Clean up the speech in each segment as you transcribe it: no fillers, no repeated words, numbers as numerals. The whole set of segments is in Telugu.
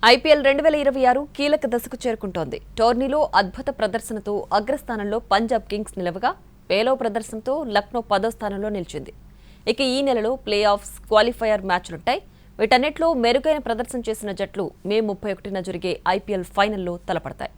ఐపీఎల్ 2026 కీలక దశకు చేరుకుంటోంది. టోర్నీలో అద్భుత ప్రదర్శనతో అగ్రస్థానంలో పంజాబ్ కింగ్స్ నిలవగా, పేలవ ప్రదర్శనతో లక్నో 10వ స్థానంలో నిలిచింది. ఇక ఈ నెలలో ప్లే ఆఫ్స్, క్వాలిఫైయర్ మ్యాచ్లుంటాయి. వీటన్నిటిలో మెరుగైన ప్రదర్శన చేసిన జట్లు మే 31న జరిగే ఐపీఎల్ ఫైనల్లో తలపడతాయి.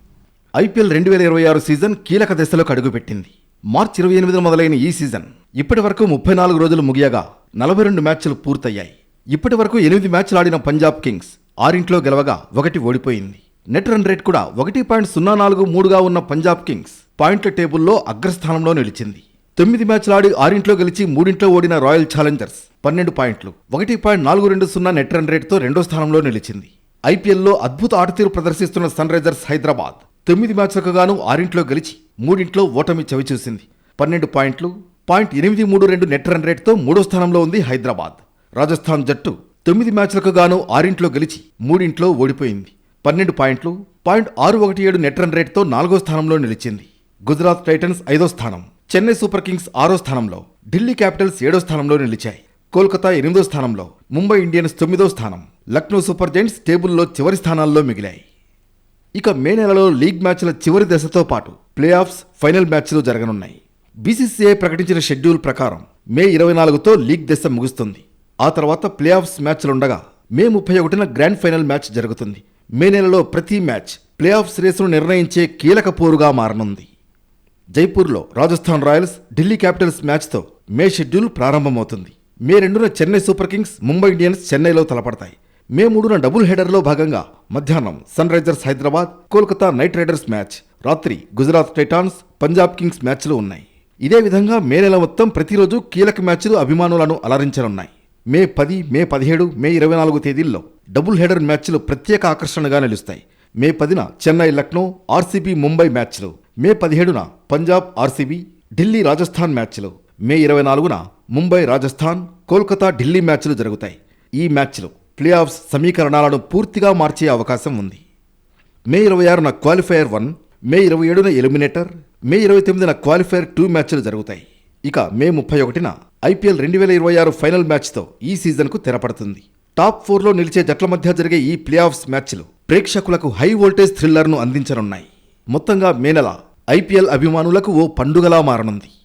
ఐపీఎల్ 2026 సీజన్ కీలక దశలోకి అడుగుపెట్టింది. మార్చి 28న మొదలైన ఈ సీజన్ ఇప్పటి వరకు 34 రోజులు ముగియగా 42 మ్యాచ్లు పూర్తయ్యాయి. ఇప్పటి వరకు 8 మ్యాచ్లు ఆడిన పంజాబ్ కింగ్స్ 6 గెలవగా 1 ఓడిపోయింది. నెట్ రన్ రేట్ కూడా 1.043గా ఉన్న పంజాబ్ కింగ్స్ పాయింట్ల టేబుల్లో అగ్రస్థానంలో నిలిచింది. 9 మ్యాచ్లు ఆడి 6 గెలిచి 3 ఓడిన రాయల్ ఛాలెంజర్స్ 12 పాయింట్లు, 1.420 నెట్ రన్ రేట్తో 2వ స్థానంలో నిలిచింది. ఐపీఎల్లో అద్భుత ఆటతీరు ప్రదర్శిస్తున్న సన్ రైజర్స్ హైదరాబాద్ 9 మ్యాచ్లకు గాను 6 గెలిచి 3 ఓటమి చవిచూసింది. 12 పాయింట్లు, 0.832 నెట్ రన్ రేట్తో 3వ స్థానంలో ఉంది హైదరాబాద్. రాజస్థాన్ జట్టు 9 మ్యాచ్లకు గాను 6 గెలిచి 3 ఓడిపోయింది. 12 పాయింట్లు, 0.617 నెట్ రన్ రేట్తో 4వ స్థానంలో నిలిచింది. గుజరాత్ టైటన్స్ 5వ స్థానం, చెన్నై సూపర్ కింగ్స్ 6వ స్థానంలో, ఢిల్లీ క్యాపిటల్స్ 7వ స్థానంలో నిలిచాయి. కోల్కతా 8వ స్థానంలో, ముంబై ఇండియన్స్ 9వ స్థానం, లక్నో సూపర్ జైంట్స్ టేబుల్లో చివరి స్థానాల్లో మిగిలాయి. ఇక మే నెలలో లీగ్ మ్యాచ్ల చివరి దశతో పాటు ప్లే ఆఫ్స్, ఫైనల్ మ్యాచ్లు జరగనున్నాయి. బీసీసీఐ ప్రకటించిన షెడ్యూల్ ప్రకారం మే 24తో లీగ్ దశ ముగుస్తుంది. ఆ తర్వాత ప్లే ఆఫ్స్ మ్యాచ్లుండగా మే 31న గ్రాండ్ ఫైనల్ మ్యాచ్ జరుగుతుంది. మే నెలలో ప్రతి మ్యాచ్ ప్లే ఆఫ్స్ రేసును నిర్ణయించే కీలక పోరుగా మారనుంది. జైపూర్లో రాజస్థాన్ రాయల్స్, ఢిల్లీ క్యాపిటల్స్ మ్యాచ్తో మే షెడ్యూల్ ప్రారంభమవుతుంది. మే 2న Chennai Super Kings, Mumbai Indians చెన్నైలో తలపడతాయి. మే 3న డబుల్ హెడర్లో భాగంగా మధ్యాహ్నం Sunrisers Hyderabad, Kolkata Knight Riders మ్యాచ్, రాత్రి గుజరాత్ టైటాన్స్, పంజాబ్ కింగ్స్ మ్యాచ్లు ఉన్నాయి. ఇదే విధంగా మే నెల మొత్తం ప్రతిరోజు కీలక మ్యాచ్లు అభిమానులను అలరించనున్నాయి. మే 10, మే 17, మే 24 తేదీల్లో డబుల్ హెడర్ మ్యాచ్లు ప్రత్యేక ఆకర్షణగా నిలుస్తాయి. మే 10న చెన్నై లక్నో, ఆర్సీబీ ముంబై మ్యాచ్లు, మే 17న పంజాబ్ ఆర్సీబీ, ఢిల్లీ రాజస్థాన్ మ్యాచ్లు, మే 24న ముంబై రాజస్థాన్, కోల్కతా ఢిల్లీ మ్యాచ్లు జరుగుతాయి. ఈ మ్యాచ్లు ప్లే ఆఫ్స్ సమీకరణాలను పూర్తిగా మార్చే అవకాశం ఉంది. మే 26న క్వాలిఫైయర్ 1, మే 27న ఎలిమినేటర్, మే 29న క్వాలిఫైయర్ 2 మ్యాచ్లు జరుగుతాయి. ఇక మే 31న ఐపీఎల్ 2026 ఫైనల్ మ్యాచ్తో ఈ సీజన్కు తెరపడుతుంది. టాప్ 4లో నిలిచే జట్ల మధ్య జరిగే ఈ ప్లే ఆఫ్స్ మ్యాచ్లు ప్రేక్షకులకు హై వోల్టేజ్ థ్రిల్లర్ను అందించనున్నాయి. మొత్తంగా మే నెల ఐపీఎల్ అభిమానులకు ఓ పండుగలా మారనుంది.